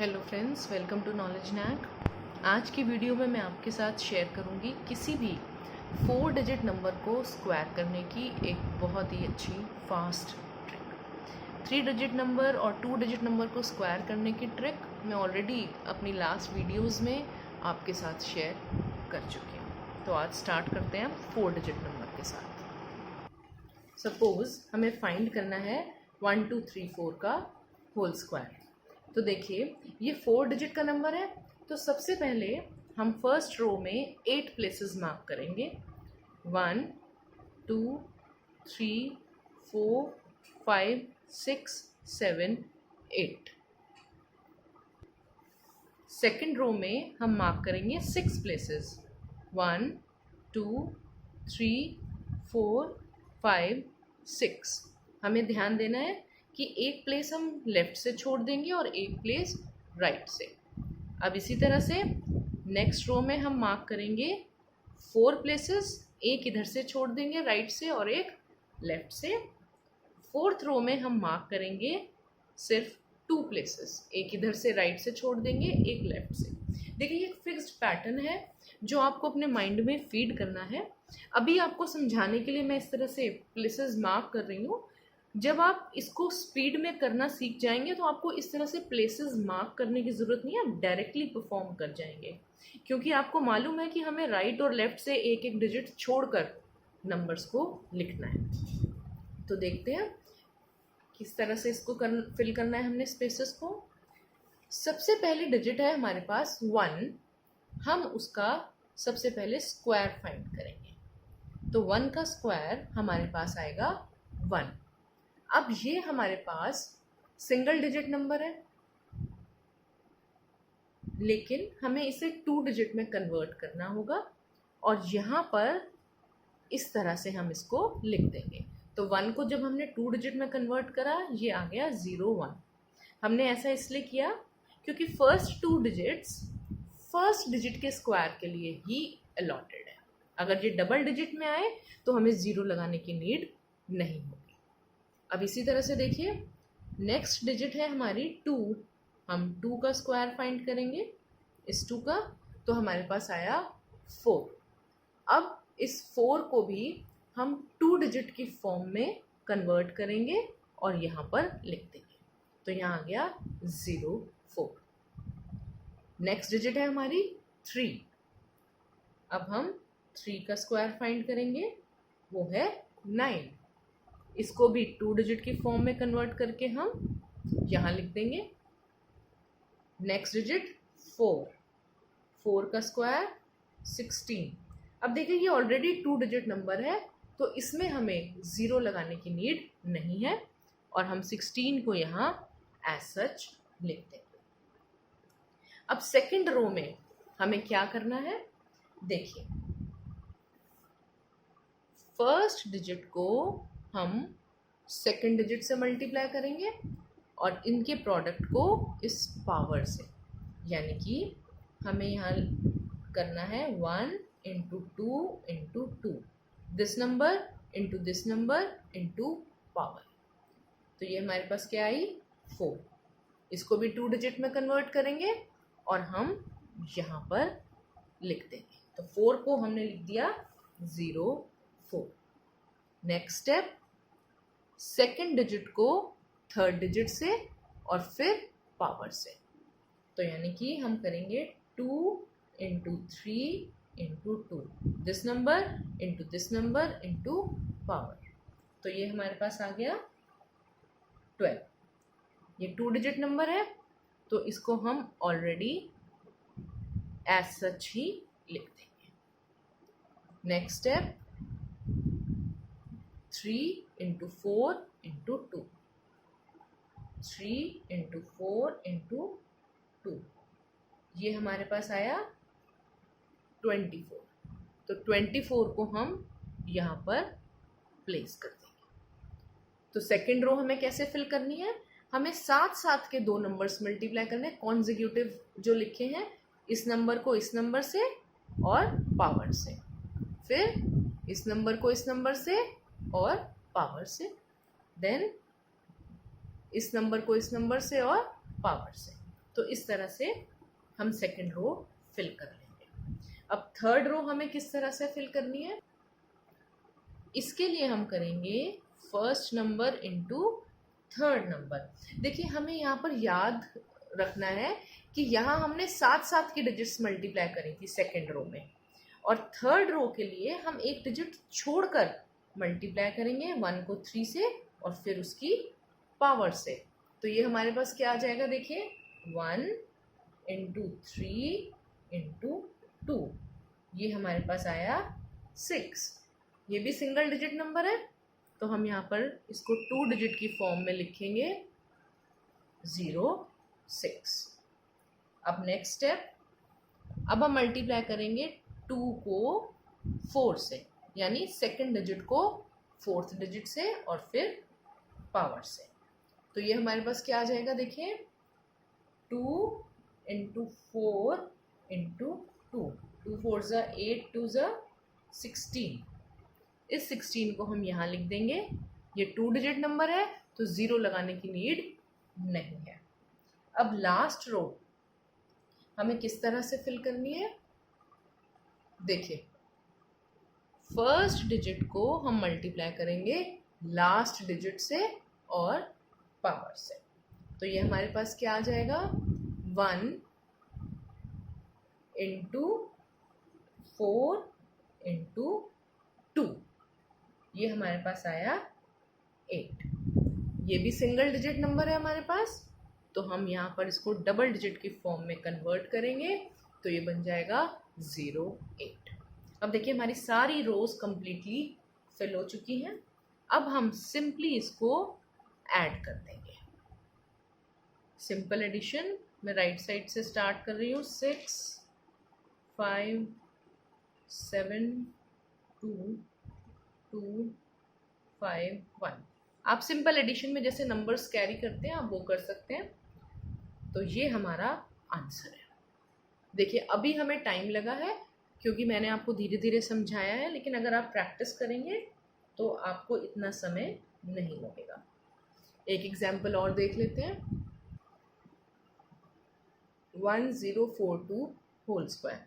Hello friends, welcome to knowledge knack. आज की video में मैं आपके साथ शेयर करूंगी किसी भी 4 डिजिट नंबर को स्क्वायर करने की एक बहुत ही अच्छी फास्ट ट्रिक। 3 डिजिट नंबर और 2 डिजिट नंबर को स्क्वायर करने की ट्रिक मैं ऑलरेडी अपनी लास्ट वीडियोस में आपके साथ शेयर कर चुकी हूँ। तो आज स्टार्ट करते हैं 4 डिजिट नंबर के साथ। सपोज़ हमें फाइंड करना है 1 2 3 4 का होल स्क्वायर। तो देखिए, ये 4 डिजिट का नंबर है, तो सबसे पहले हम फर्स्ट रो में 8 प्लेसेस मार्क करेंगे। 1 2 3 4 5 6 7 8। सेकेंड रो में हम मार्क करेंगे 6 प्लेसेस। 1 2 3 4 5 6। हमें ध्यान देना है कि एक प्लेस हम लेफ्ट से छोड़ देंगे और एक प्लेस राइट से। अब इसी तरह से नेक्स्ट रो में हम मार्क करेंगे 4 प्लेसेस, एक इधर से छोड़ देंगे राइट से और एक लेफ्ट से। फोर्थ रो में हम मार्क करेंगे सिर्फ 2 प्लेसेस, एक इधर से राइट से छोड़ देंगे, एक लेफ्ट से। देखिए, ये एक फिक्स्ड पैटर्न है जो आपको अपने माइंड में फीड करना है। अभी आपको समझाने के लिए मैं इस तरह से प्लेसेस मार्क कर रही हूँ। जब आप इसको स्पीड में करना सीख जाएंगे तो आपको इस तरह से प्लेसेस मार्क करने की ज़रूरत नहीं है, आप डायरेक्टली परफॉर्म कर जाएंगे, क्योंकि आपको मालूम है कि हमें राइट और लेफ्ट से एक एक डिजिट छोड़कर नंबर्स को लिखना है। तो देखते हैं किस तरह से इसको फिल करना है हमने स्पेसेस को। सबसे पहली डिजिट है हमारे पास 1, हम उसका सबसे पहले स्क्वायर फाइंड करेंगे। तो 1 का स्क्वायर हमारे पास आएगा 1। अब ये हमारे पास सिंगल डिजिट नंबर है, लेकिन हमें इसे 2 डिजिट में कन्वर्ट करना होगा और यहाँ पर इस तरह से हम इसको लिख देंगे। तो 1 को जब हमने 2 डिजिट में कन्वर्ट करा, ये आ गया 0 1। हमने ऐसा इसलिए किया क्योंकि फर्स्ट 2 डिजिट्स फर्स्ट डिजिट के स्क्वायर के लिए ही अलॉटेड है। अगर ये डबल डिजिट में आए तो हमें 0 लगाने की नीड नहीं होगी। अब इसी तरह से देखिए, नेक्स्ट डिजिट है हमारी 2, हम 2 का स्क्वायर फाइंड करेंगे इस 2 का, तो हमारे पास आया 4। अब इस 4 को भी हम 2 डिजिट की फॉर्म में कन्वर्ट करेंगे और यहाँ पर लिख देंगे। तो यहाँ आ गया 0 4। नेक्स्ट डिजिट है हमारी 3। अब हम 3 का स्क्वायर फाइंड करेंगे, वो है 9। इसको भी 2 डिजिट की फॉर्म में कन्वर्ट करके हम यहाँ लिख देंगे। नेक्स्ट डिजिट 4, 4 का स्क्वायर 16। अब देखिए, ये ऑलरेडी 2 डिजिट नंबर है, तो इसमें हमें 0 लगाने की नीड नहीं है और हम 16 को यहाँ एज सच लिख देंगे। अब सेकंड रो में हमें क्या करना है, देखिए, फर्स्ट डिजिट को हम सेकंड डिजिट से मल्टीप्लाई करेंगे और इनके प्रोडक्ट को इस पावर से, यानी कि हमें यहाँ करना है 1 into 2 into 2, this number into this number into power. तो ये हमारे पास क्या आई 4। इसको भी 2 डिजिट में कन्वर्ट करेंगे और हम यहाँ पर लिख देंगे। तो 4 को हमने लिख दिया 0 4। नेक्स्ट स्टेप, सेकेंड डिजिट को थर्ड डिजिट से और फिर पावर से। तो यानी कि हम करेंगे 2 into 3 into 2, this number into this number into power. तो ये हमारे पास आ गया 12। ये 2 डिजिट नंबर है, तो इसको हम ऑलरेडी एज सच ही लिख देंगे। Next step, 3 into 4 into 2, 3 into 4 into 2, ये हमारे पास आया 24। तो 24 को हम यहाँ पर प्लेस कर देंगे। तो सेकेंड रो हमें कैसे फिल करनी है, हमें साथ साथ के 2 नंबर्स मल्टीप्लाई करने, कॉन्जिक्यूटिव जो लिखे हैं, इस नंबर को इस नंबर से और पावर से, फिर इस नंबर को इस नंबर से और पावर से, देन इस नंबर को इस नंबर से और पावर से। तो इस तरह से हम सेकंड रो फिल कर लेंगे। अब थर्ड रो हमें किस तरह से फिल करनी है, इसके लिए हम करेंगे first number into third number. देखिए हमें यहाँ पर याद रखना है कि यहाँ हमने 7 की डिजिट्स मल्टीप्लाई करी थी सेकेंड रो में, और थर्ड रो के लिए हम एक डिजिट छोड़कर मल्टीप्लाई करेंगे 1 को 3 से और फिर उसकी पावर से। तो ये हमारे पास क्या आ जाएगा, देखिए 1 इंटू 3 इंटू 2, ये हमारे पास आया 6। ये भी सिंगल डिजिट नंबर है, तो हम यहाँ पर इसको 2 डिजिट की फॉर्म में लिखेंगे 0 6। अब नेक्स्ट स्टेप, अब हम मल्टीप्लाई करेंगे 2 को 4 से, यानी सेकंड डिजिट को फोर्थ डिजिट से और फिर पावर से। तो ये हमारे पास क्या आ जाएगा, देखिए 2 इंटू 4 इंटू 2, 2 4 ज़ा 8, 2 ज़ा 16। इस 16 को हम यहाँ लिख देंगे। ये 2 डिजिट नंबर है तो 0 लगाने की नीड नहीं है। अब लास्ट रो हमें किस तरह से फिल करनी है, देखिए फर्स्ट डिजिट को हम मल्टीप्लाई करेंगे लास्ट डिजिट से और पावर से। तो ये हमारे पास क्या आ जाएगा, 1 इंटू 4 इंटू 2, ये हमारे पास आया 8। ये भी सिंगल डिजिट नंबर है हमारे पास, तो हम यहाँ पर इसको डबल डिजिट की फॉर्म में कन्वर्ट करेंगे, तो ये बन जाएगा 0 8। अब देखिए हमारी सारी रोज कंप्लीटली फिल हो चुकी हैं। अब हम सिंपली इसको ऐड कर देंगे। सिंपल एडिशन मैं राइट साइड से स्टार्ट कर रही हूँ। 6 5 7 2 2 5 1। आप सिंपल एडिशन में जैसे नंबर्स कैरी करते हैं आप वो कर सकते हैं। तो ये हमारा आंसर है। देखिए अभी हमें टाइम लगा है क्योंकि मैंने आपको धीरे धीरे समझाया है, लेकिन अगर आप प्रैक्टिस करेंगे तो आपको इतना समय नहीं लगेगा। एक एग्जाम्पल और देख लेते हैं। 1042 होल स्क्वायर।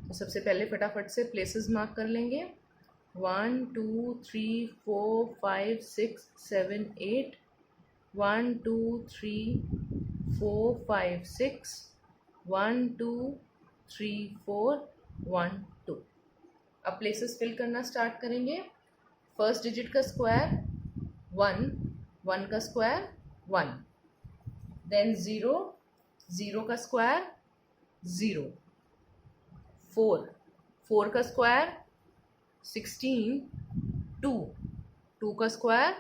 तो सबसे पहले फटाफट से प्लेसेस मार्क कर लेंगे। 1 2 3 4 5 6 7 8, 1 2 3 4 5 6, 1 2 3 4 1 2। अब प्लेसेस फिल करना स्टार्ट करेंगे। फर्स्ट डिजिट का स्क्वायर 1, 1 का स्क्वायर 1, देन 0, 0 का स्क्वायर 0, 4, 4 का स्क्वायर 16, 2, 2 का स्क्वायर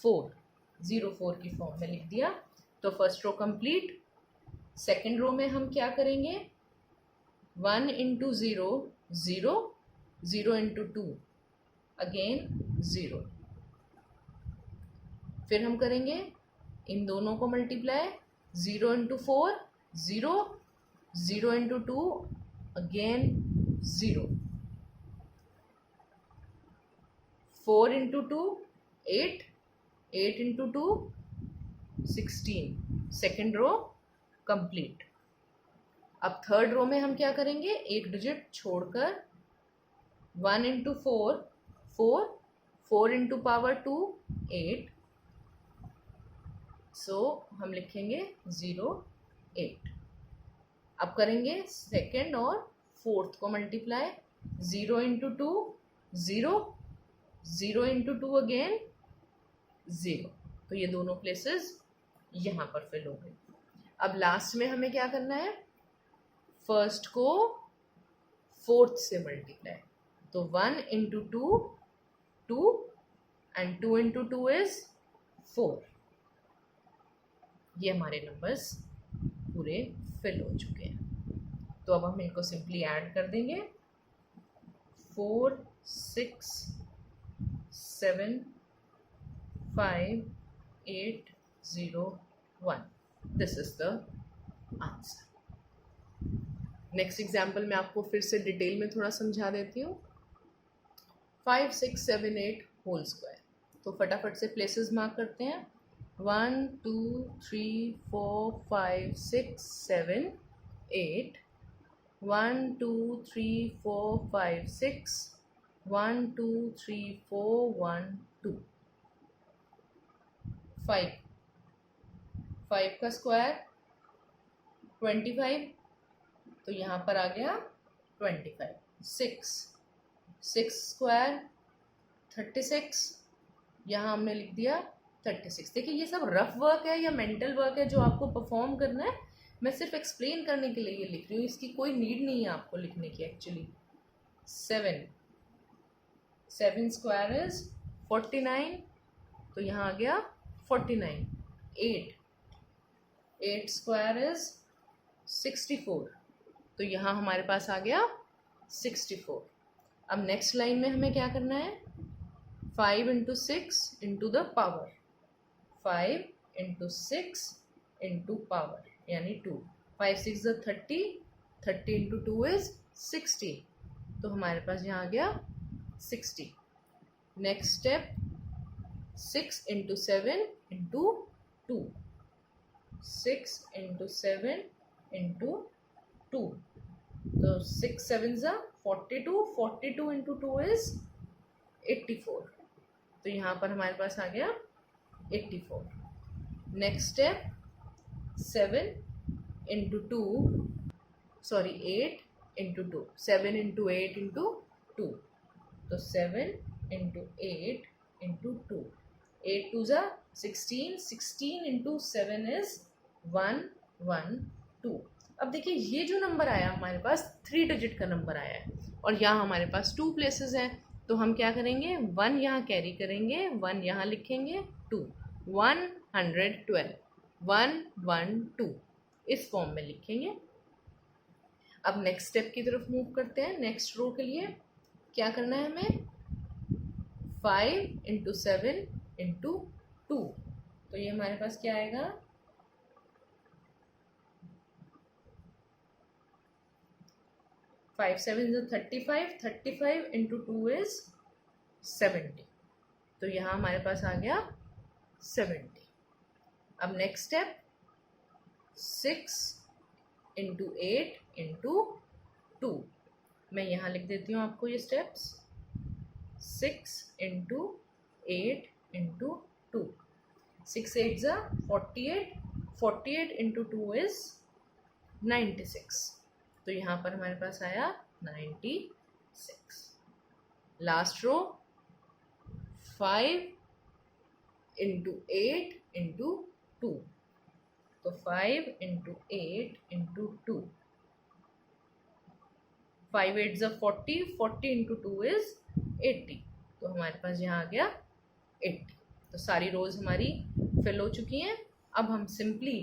4, 0 4 की फॉर्म में लिख दिया। तो first row complete. Second row में हम क्या करेंगे, 1 इंटू 0 0, 0 इंटू 2 अगेन 0। फिर हम करेंगे इन दोनों को multiply, 0 into 4 0, 0 into 2 again 0, 4 into 2 8, 8 into 2 16। Second row complete. अब थर्ड रो में हम क्या करेंगे, एक डिजिट छोड़कर 1 इंटू 4 4, 4 इंटू पावर 2 8, सो हम लिखेंगे 0 8। अब करेंगे सेकेंड और फोर्थ को मल्टीप्लाई, 0 इंटू 2 0, 0 इंटू 2 अगेन 0। तो ये दोनों प्लेसेस यहाँ पर फिल हो गए। अब लास्ट में हमें क्या करना है, फर्स्ट को फोर्थ से मल्टीप्लाई। तो 1 इंटू 2 2 एंड 2 इंटू 2 इज 4। ये हमारे नंबर्स पूरे फिल हो चुके हैं। तो अब हम इनको सिंपली ऐड कर देंगे। 4 6 7 5 8 0 1। This is the answer. Next example मैं आपको फिर से डिटेल में थोड़ा समझा देती हूँ। 5 6 7 8 होल स्क्वायर। तो फटाफट से प्लेसेस मार्क करते हैं। 1 2 3 4 5 6 7 8 1 2 3 4 5 6 1 2 3 4 1 2 5 5 का स्क्वायर 25, तो यहाँ पर आ गया 25. 6 6 स्क्वायर 36, यहाँ हमने लिख दिया 36. देखिए ये सब रफ वर्क है या मेंटल वर्क है जो आपको परफॉर्म करना है. मैं सिर्फ एक्सप्लेन करने के लिए ये लिख रही हूँ, इसकी कोई नीड नहीं है आपको लिखने की एक्चुअली. 7 7 स्क्वायर इज 49, तो यहाँ आ गया 49. 8 8 स्क्वायर इज 64, तो यहाँ हमारे पास आ गया 64. अब नेक्स्ट लाइन में हमें क्या करना है, 5 into 6 into the power, 5 into 6 into power यानी 2. 5 6 30, 30 इंटू 2 इज 60, तो हमारे पास यहाँ आ गया 60. Next step 6 into 7 into 2, 6 into 7 into 2, तो 6 7 42, 42 इंटू 2 इज 84, तो यहाँ पर हमारे पास आ गया 84. Next step 7 into 2 sorry 8 into 2, 7 into 8 into 2, तो 7 इंटू 8 इंटू 2, 8 2 16, 16 इंटू 7 इज 112. अब देखिए ये जो नंबर आया हमारे पास 3 डिजिट का नंबर आया है और यहाँ हमारे पास 2 प्लेसेस हैं, तो हम क्या करेंगे, 1 यहाँ कैरी करेंगे, 1 यहाँ लिखेंगे, 2 112 112 इस फॉर्म में लिखेंगे. अब नेक्स्ट स्टेप की तरफ मूव करते हैं. नेक्स्ट रो के लिए क्या करना है हमें, 5 इंटू 7 इंटू 2, तो ये हमारे पास क्या आएगा, 5 7 35, 35 इंटू 2 इज 70, तो यहाँ हमारे पास आ गया 70. अब नेक्स्ट स्टेप 6 इंटू 8 इंटू 2, मैं यहाँ लिख देती हूँ आपको ये steps. 6 into 8 into 2, 6 8 48, 48 into 2 is 96, तो यहाँ पर हमारे पास आया 96. लास्ट रो 5 इंटू 8 इंटू 2, तो 5 इंटू 8 इंटू 2, 5 8 40, 40 इंटू 2 इज 80, तो हमारे पास यहाँ आ गया 80. तो सारी रोज हमारी फिल हो चुकी हैं. अब हम सिंपली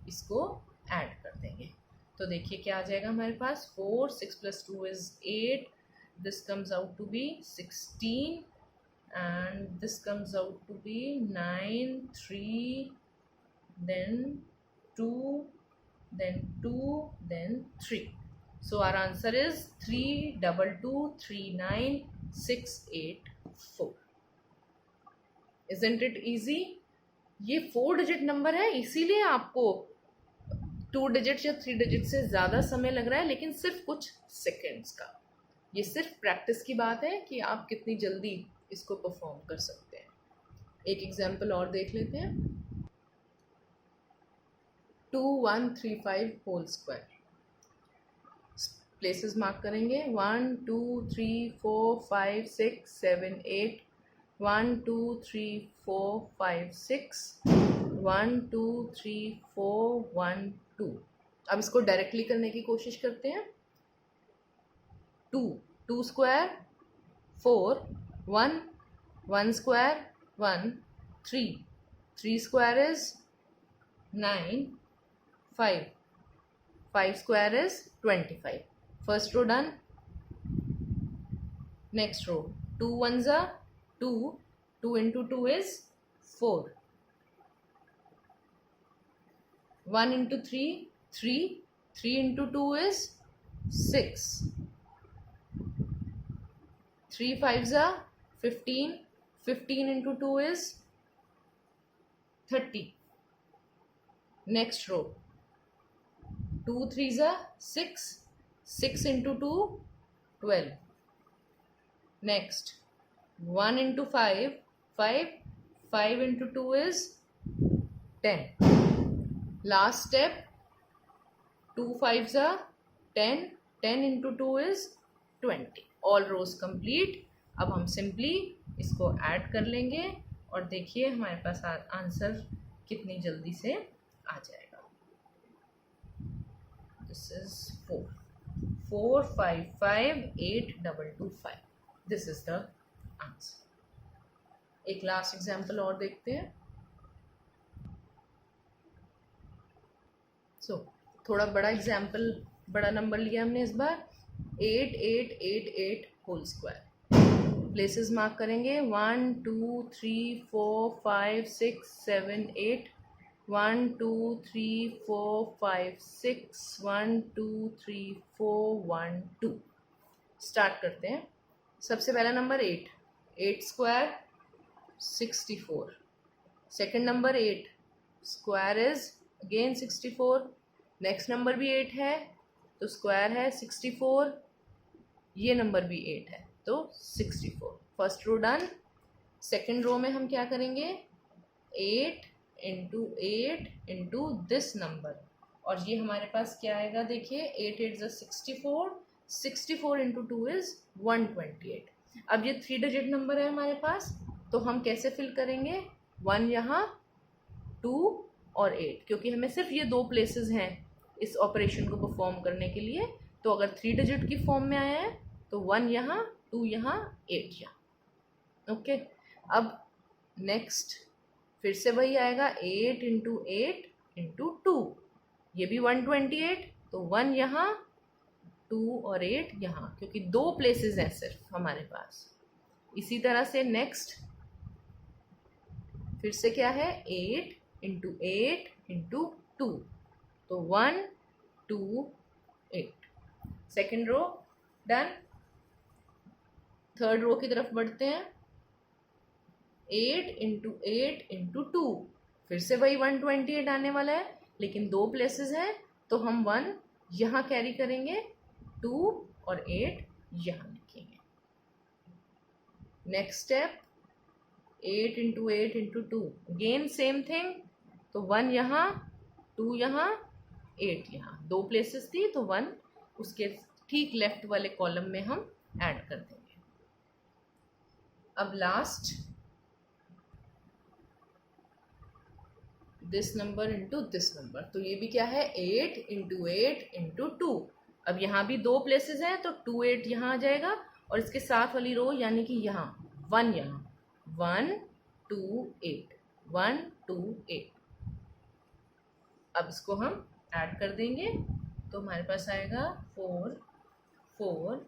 इसको ऐड कर देंगे, तो देखिए क्या आ जाएगा हमारे पास, 4 6 plus 2 is 8, this comes out to be 16 and this comes out to be 9 3 then 2 then 2 then 3, so our answer is 3 2 2 3 9 6 8 4. isn't it easy? ये 4 डिजिट नंबर है, इसीलिए आपको 2 डिजिट या 3 डिजिट से ज़्यादा समय लग रहा है, लेकिन सिर्फ कुछ सेकेंड्स का. ये सिर्फ प्रैक्टिस की बात है कि आप कितनी जल्दी इसको परफॉर्म कर सकते हैं. एक एग्जाम्पल और देख लेते हैं. 2135 होल स्क्वायर, प्लेसेस मार्क करेंगे, 1 2 3 4 5 6 7 8, 1 2 3 4 5 6, 1 2 3 4 1 2. अब इसको डायरेक्टली करने की कोशिश करते हैं. 2 2 square 4, 1 1 square 1, 3 3 square is 9, 5 5 square is 25. First row done. Next row 2 1 2, 2 into 2 is 4, 1 into 3 3, 3 into 2 is 6, 3 5 15, 15 into 2 is 30. Next row, 2 3s are 6, 6 into 2 12. Next, 1 into 5 5, 5 into 2 is 10. Last step, 2 5s are 10, 10 into 2 is 20. All rows complete. अब हम simply इसको add कर लेंगे और देखिए हमारे पास answer कितनी जल्दी से आ जाएगा. This is 4 4 5 5 8 2 2 5. This is the answer. एक लास्ट एग्जाम्पल और देखते हैं. थोड़ा बड़ा एग्जाम्पल, बड़ा नंबर लिया हमने इस बार. 8 8 8 8 होल स्क्वायर. प्लेसेस मार्क करेंगे. 1 2 3 4 5 6 7 8. 1 2 3 4 5 6 1 2 3 4 1 2. स्टार्ट करते हैं. सबसे पहला number 8. 8 square 64. Second number 8 square is again 64. Next number भी 8 है तो स्क्वायर है 64. ये नंबर भी 8 है तो 64. First row done. Second row में हम क्या करेंगे? 8 इंटू 8 इंटू दिस नंबर. और ये हमारे पास क्या आएगा? देखिए 8 8 ज़ा 64. 64 इंटू 2 इज 128. अब ये 3 डिजिट नंबर है हमारे पास, तो हम कैसे फिल करेंगे? 1 यहाँ, 2 और 8, क्योंकि हमें सिर्फ ये 2 प्लेसेस हैं इस ऑपरेशन को परफॉर्म करने के लिए. तो अगर 3 डिजिट की फॉर्म में आया है तो 1 यहाँ, 2 यहाँ, 8 यहाँ. ओके. अब नेक्स्ट फिर से वही आएगा. 8 इंटू 8 इंटू 2, ये भी 128. तो 1 यहाँ, 2 और 8 यहाँ, क्योंकि 2 प्लेसेस हैं सिर्फ हमारे पास. इसी तरह से नेक्स्ट फिर से क्या है? 8 इंटू 8 इंटू 2, तो 1 2 8. Second row done. Third row की तरफ बढ़ते हैं. 8 इंटू 8 इंटू 2, फिर से वही 128 आने वाला है, लेकिन 2 प्लेसेस हैं तो हम 1 यहाँ कैरी करेंगे, 2 और 8 यहाँ लिखेंगे. Next step 8 into 8 into 2, again same thing. तो 1 यहाँ, 2 यहाँ, 8 यहाँ. 2 प्लेसेस थी तो 1 उसके ठीक लेफ्ट वाले कॉलम में हम ऐड कर देंगे. अब last this number into this number. तो ये भी क्या है? 8 इंटू 8 इंटू 2. अब यहाँ भी 2 प्लेसेस हैं तो 2 8 यहाँ आ जाएगा, और इसके साथ वाली रो यानी कि यहाँ 1 यहाँ, 1 2 8 1 2 8. अब इसको हम ऐड कर देंगे तो हमारे पास आएगा 4 4.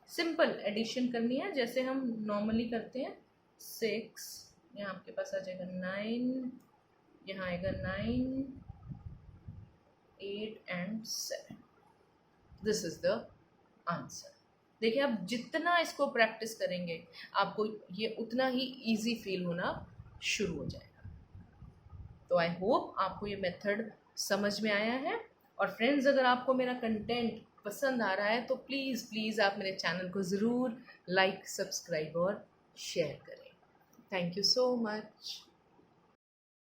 सिंपल एडिशन करनी है जैसे हम नॉर्मली करते हैं. 6, यहाँ आपके पास आ जाएगा 9, यहाँ आएगा 9 8 and 7. This is the answer. देखिए आप जितना इसको प्रैक्टिस करेंगे आपको ये उतना ही इजी फील होना शुरू हो जाएगा. तो आई होप आपको ये मेथड समझ में आया है. और फ्रेंड्स, अगर आपको मेरा कंटेंट पसंद आ रहा है तो प्लीज़ आप मेरे चैनल को ज़रूर लाइक, सब्सक्राइब और शेयर करें. Thank you so much.